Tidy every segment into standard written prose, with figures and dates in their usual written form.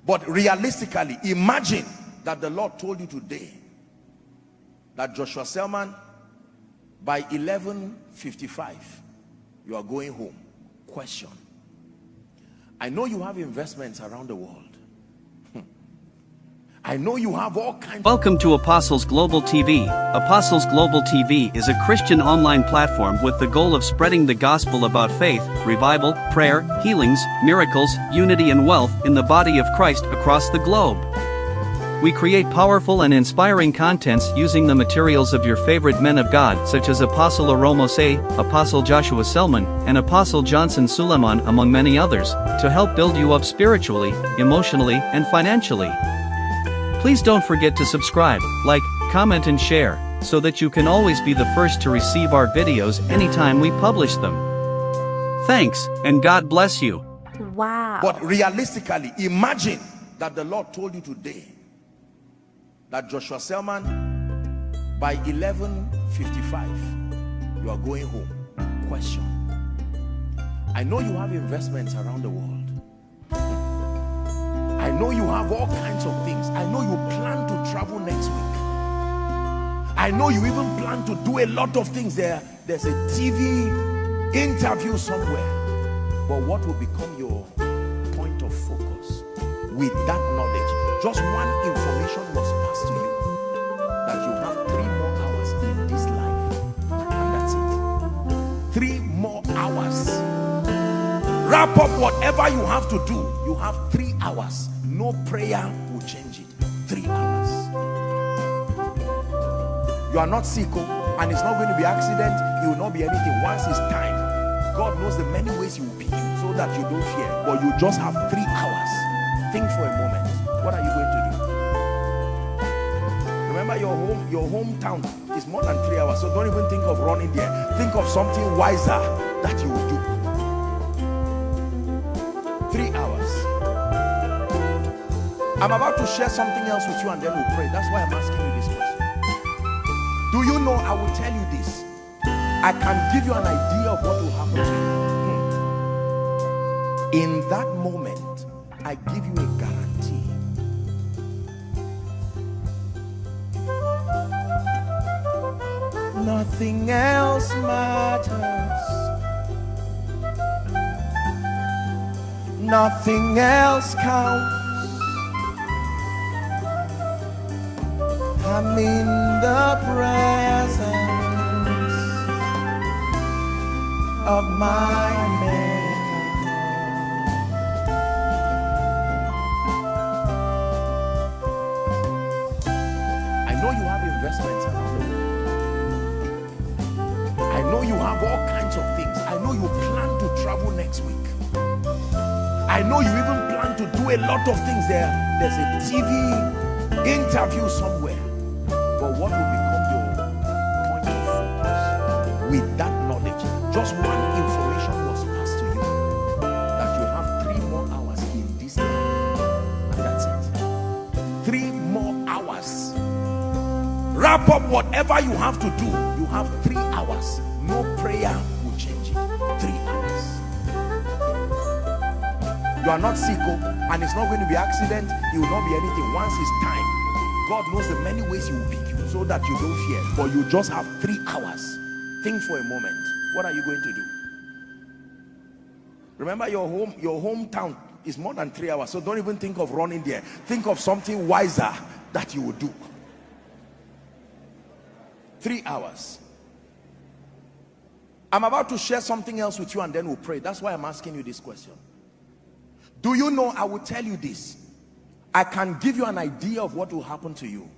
But realistically, imagine that the Lord told you today that Joshua Selman, by 11:55, you are going home. Question. I know you have investments around the world. I know you have all kinds. Welcome to Apostles Global TV. Apostles Global TV is a Christian online platform with the goal of spreading the gospel about faith, revival, prayer, healings, miracles, unity and wealth in the body of Christ across the globe. We create powerful and inspiring contents using the materials of your favorite men of God such as Apostle Aromose, Apostle Joshua Selman, and Apostle Johnson Suleiman among many others, to help build you up spiritually, emotionally, and financially. Please don't forget to subscribe, like, comment and share, so that you can always be the first to receive our videos anytime we publish them. Thanks, and God bless you. Wow. But realistically, imagine that the Lord told you today that Joshua Selman, by 11:55, you are going home. Question. I know you have investments around the world. I know you have all kinds of things. I know you plan to travel next week. I know you even plan to do a lot of things. There's a TV interview somewhere. But what will become your point of focus? With that knowledge, just one information was passed to you, that you have 3 more hours in this life, and that's it. 3 more hours. Wrap up whatever you have to do. You have 3 hours. No prayer will change it. 3 hours. You are not sick, and it's not going to be accident. It will not be anything. Once it's time, God knows the many ways He will pick you so that you don't fear. But you just have 3 hours. Think for a moment. What are you going to do? Remember, your hometown is more than 3 hours. So don't even think of running there. Think of something wiser that you will do. 3 hours. I'm about to share something else with you and then we'll pray. That's why I'm asking you this question. Do you know, I will tell you this. I can give you an idea of what will happen to you. In that moment, I give you a guarantee. Nothing else matters. Nothing else counts. I'm in the presence of my Maker. I know you have investments around the world. I know you have all kinds of things. I know you plan to travel next week. I know you even plan to do a lot of things there. There's a TV interview somewhere. But what will become your point of focus? With that knowledge, just one information was passed to you, that you have 3 more hours in this life, and that's it. 3 more hours. Wrap up whatever you have to do. You have 3 hours. No prayer will change it. 3 hours. You are not sick, and it's not going to be accident. It will not be anything. Once it's time, God knows the many ways He will pick you so that you don't fear. But you just have 3 hours. Think for a moment. What are you going to do? Remember, your hometown is more than 3 hours. So don't even think of running there. Think of something wiser that you will do. 3 hours. I'm about to share something else with you and then we'll pray. That's why I'm asking you this question. Do you know, I will tell you this. I can give you an idea of what will happen to you.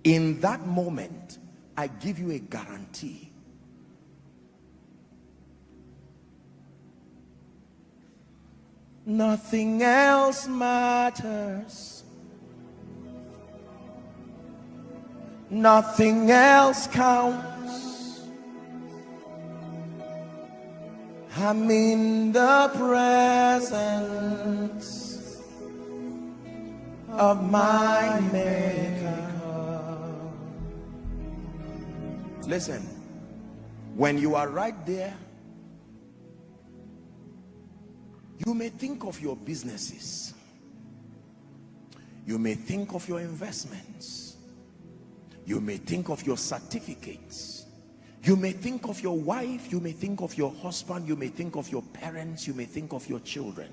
In that moment, I give you a guarantee. Nothing else matters. Nothing else counts. I'm in the presence of my Maker. Listen, when you are right there You may think of your businesses. You may think of your investments. You may think of your certificates. You may think of your wife. You may think of your husband. You may think of your parents. You may think of your children.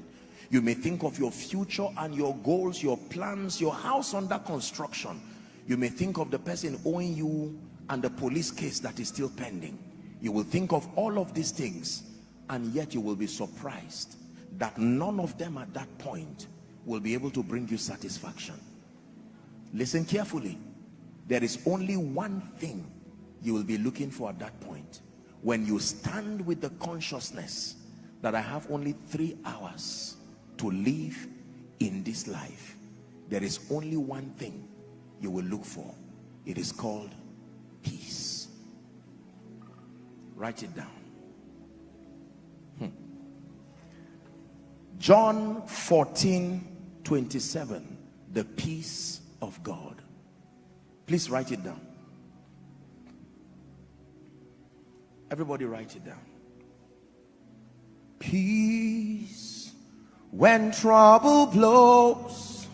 You may think of your future and your goals, your plans, your house under construction. You may think of the person owing you and the police case that is still pending. You will think of all of these things, and yet you will be surprised that none of them at that point will be able to bring you satisfaction. Listen carefully. There is only one thing you will be looking for at that point. When you stand with the consciousness that I have only 3 hours to live in this life, there is only one thing you will look for. It is called peace. Write it down. John 14:27, the peace of God. Please write it down. Everybody write it down. Peace when trouble blows,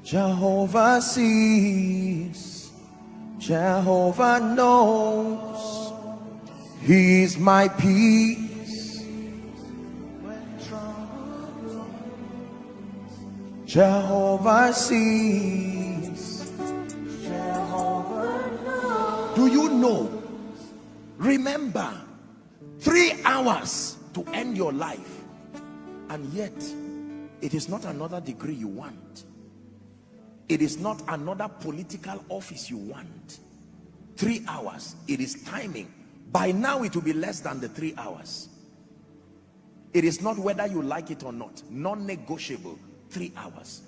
Jehovah sees, Jehovah knows, He's my peace. Jehovah sees, Jehovah knows. Do you know? Remember, 3 hours to end your life, and yet it is not another degree you want. It is not another political office you want. 3 hours, it is timing. By now it will be less than the 3 hours. It is not whether you like it or not, non-negotiable. 3 hours.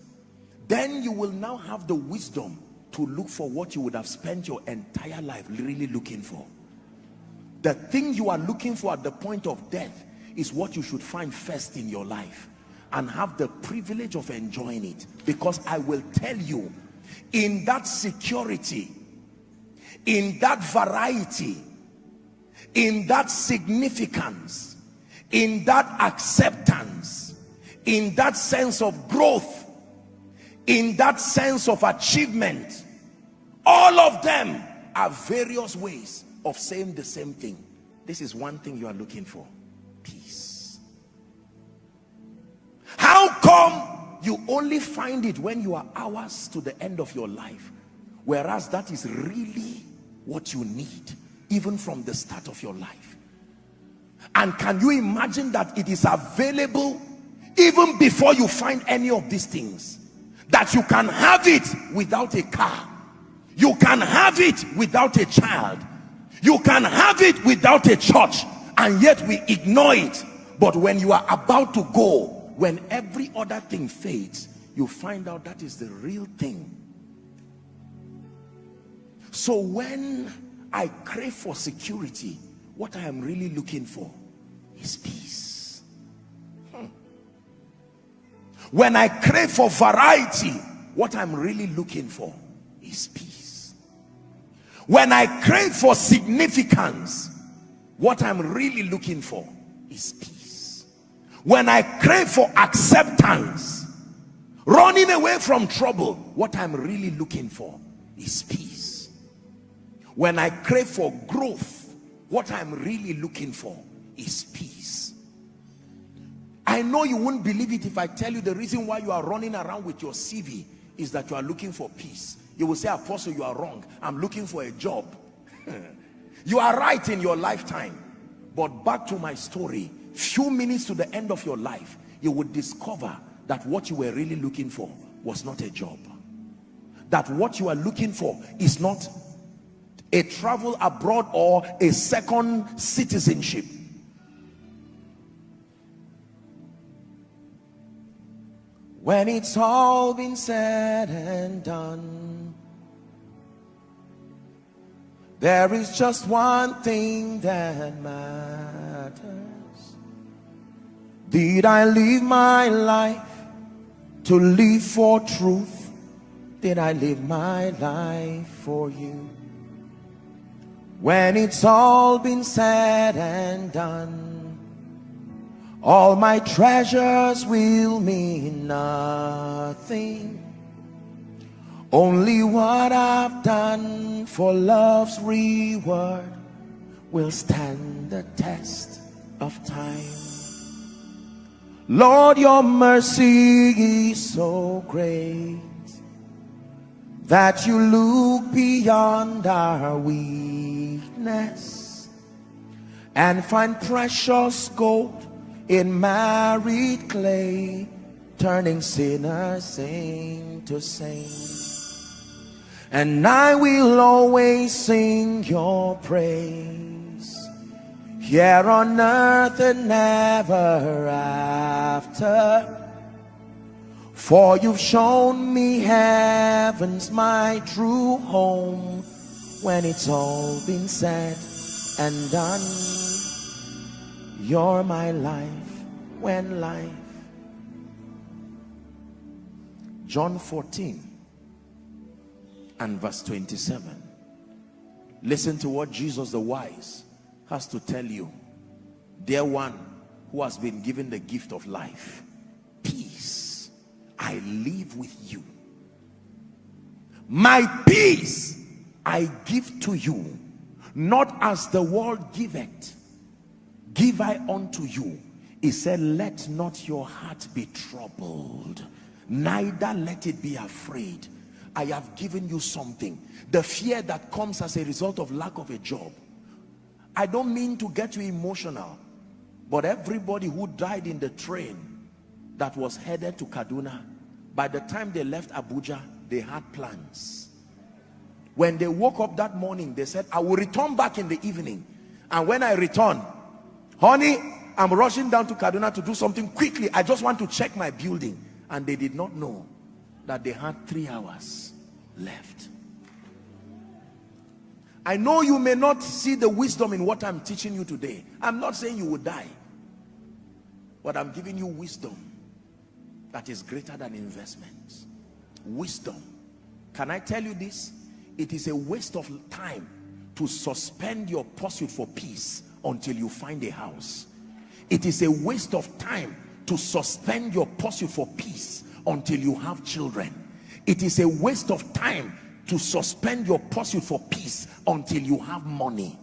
Then you will now have the wisdom to look for what you would have spent your entire life really looking for. The thing you are looking for at the point of death is what you should find first in your life and have the privilege of enjoying it. Because I will tell you, in that security, in that variety, in that significance, in that acceptance, in that sense of growth, in that sense of achievement, all of them are various ways of saying the same thing. This is one thing you are looking for: peace. How come you only find it when you are hours to the end of your life, whereas that is really what you need even from the start of your life? And can you imagine that it is available even before you find any of these things? That you can have it without a car, you can have it without a child, you can have it without a church, and yet we ignore it. But when you are about to go, when every other thing fades, you find out that is the real thing. So when I crave for security, what I am really looking for is peace. When I crave for variety, what I'm really looking for is peace. When I crave for significance, what I'm really looking for is peace. When I crave for acceptance, running away from trouble, what I'm really looking for is peace. When I crave for growth, what I'm really looking for is peace. I know you won't believe it if I tell you the reason why you are running around with your CV is that you are looking for peace. You will say, Apostle, you are wrong. I'm looking for a job. You are right in your lifetime. But back to my story, few minutes to the end of your life, you would discover that what you were really looking for was not a job. That what you are looking for is not a travel abroad or a second citizenship. When it's all been said and done, there is just one thing that matters. Did I live my life to live for truth? Did I live my life for you? When it's all been said and done, all my treasures will mean nothing. Only what I've done for love's reward will stand the test of time. Lord, your mercy is so great that you look beyond our weakness and find precious gold in married clay, turning sinners into saints. And I will always sing your praise here on earth and ever after. For you've shown me heaven's my true home. When it's all been said and done, you're my life when life. John 14 and verse 27. Listen to what Jesus the wise has to tell you. Dear one who has been given the gift of life, peace I leave with you. My peace I give to you, not as the world giveth, give I unto you. He said, let not your heart be troubled, neither let it be afraid. I have given you something. The fear that comes as a result of lack of a job, I don't mean to get you emotional, but everybody who died in the train that was headed to Kaduna, by the time they left Abuja, they had plans. When they woke up that morning, they said, I will return back in the evening. And when I return, honey, I'm rushing down to Kaduna to do something quickly. I just want to check my building. And they did not know that they had 3 hours left. I know you may not see the wisdom in what I'm teaching you today. I'm not saying you will die, but I'm giving you wisdom that is greater than investments. Wisdom. Can I tell you this? It is a waste of time to suspend your pursuit for peace until you find a house. It is a waste of time to suspend your pursuit for peace until you have children. It is a waste of time to suspend your pursuit for peace until you have money.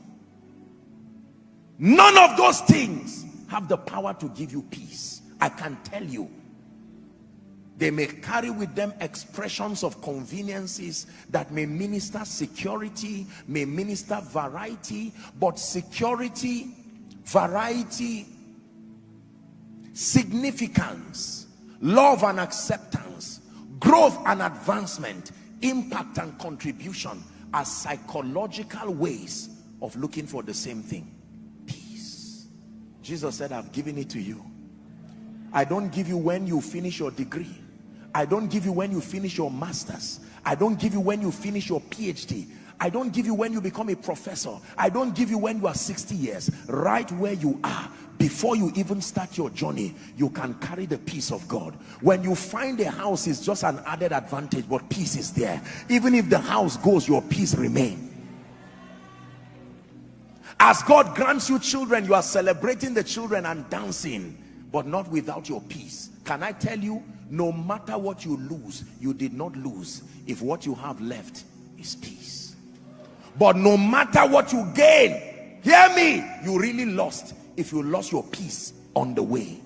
None of those things have the power to give you peace. I can tell you. They may carry with them expressions of conveniences that may minister security, may minister variety, but security, variety, significance, love and acceptance, growth and advancement, impact and contribution are psychological ways of looking for the same thing, peace. Jesus said, I've given it to you. I don't give you when you finish your degree. I don't give you when you finish your master's. I don't give you when you finish your PhD. I don't give you when you become a professor. I don't give you when you are 60 years. Right where you are, before you even start your journey, you can carry the peace of God. When you find a house, it's just an added advantage, but peace is there. Even if the house goes, your peace remains. As God grants you children, you are celebrating the children and dancing, but not without your peace. Can I tell you, no matter what you lose, you did not lose if what you have left is peace. But no matter what you gain, hear me, you really lost if you lost your peace on the way.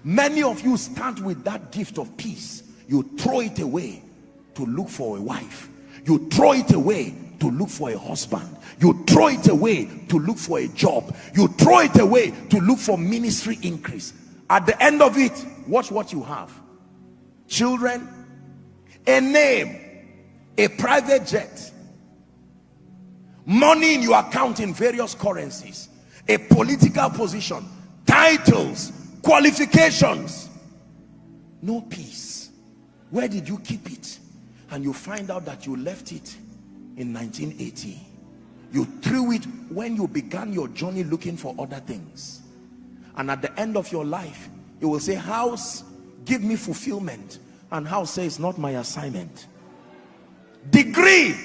Many of you start with that gift of peace. You throw it away to look for a wife. You throw it away to look for a husband. You throw it away to look for a job. You throw it away to look for ministry increase. At the end of it, watch what you have. Children, a name, a private jet, money in your account in various currencies, a political position, titles, qualifications, no peace. Where did you keep it? And you find out that you left it in 1980. You threw it when you began your journey looking for other things. And at the end of your life, you will say, house, give me fulfillment. And house says, not my assignment. Degree,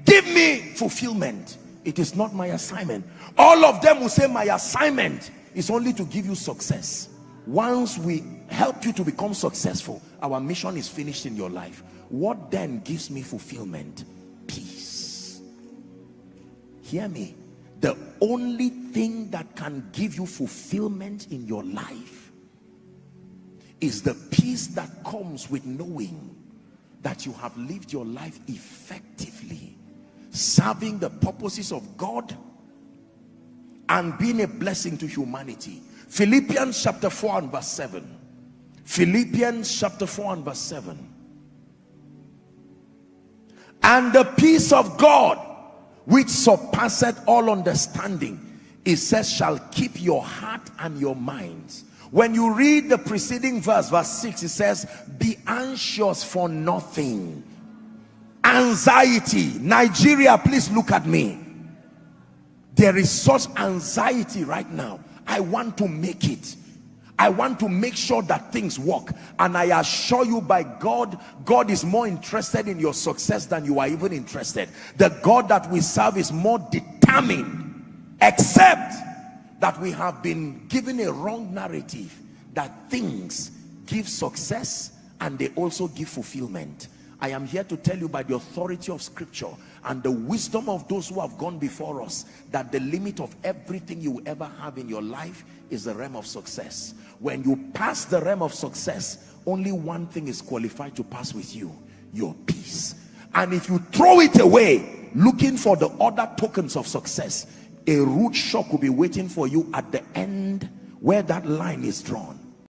give me fulfillment. It is not my assignment. All of them will say, my assignment is only to give you success. once we help you to become successful, our mission is finished in your life. What then gives me fulfillment? Peace. Hear me. The only thing that can give you fulfillment in your life is the peace that comes with knowing that you have lived your life effectively, serving the purposes of God and being a blessing to humanity. Philippians chapter 4 and verse 7. Philippians chapter 4 and verse 7. And the peace of God, which surpasseth all understanding, it says, shall keep your heart and your minds. When you read the preceding verse, verse 6, it says, be anxious for nothing. Anxiety. Nigeria, please look at me. There is such anxiety right now. I want to make it. I want to make sure that things work. And I assure you, by God, God is more interested in your success than you are even interested. The God that we serve is more determined, except that we have been given a wrong narrative that things give success and they also give fulfillment. I am here to tell you by the authority of scripture and the wisdom of those who have gone before us, that the limit of everything you will ever have in your life is the realm of success. When you pass the realm of success, only one thing is qualified to pass with you: your peace. And if you throw it away looking for the other tokens of success, a rude shock will be waiting for you at the end where that line is drawn.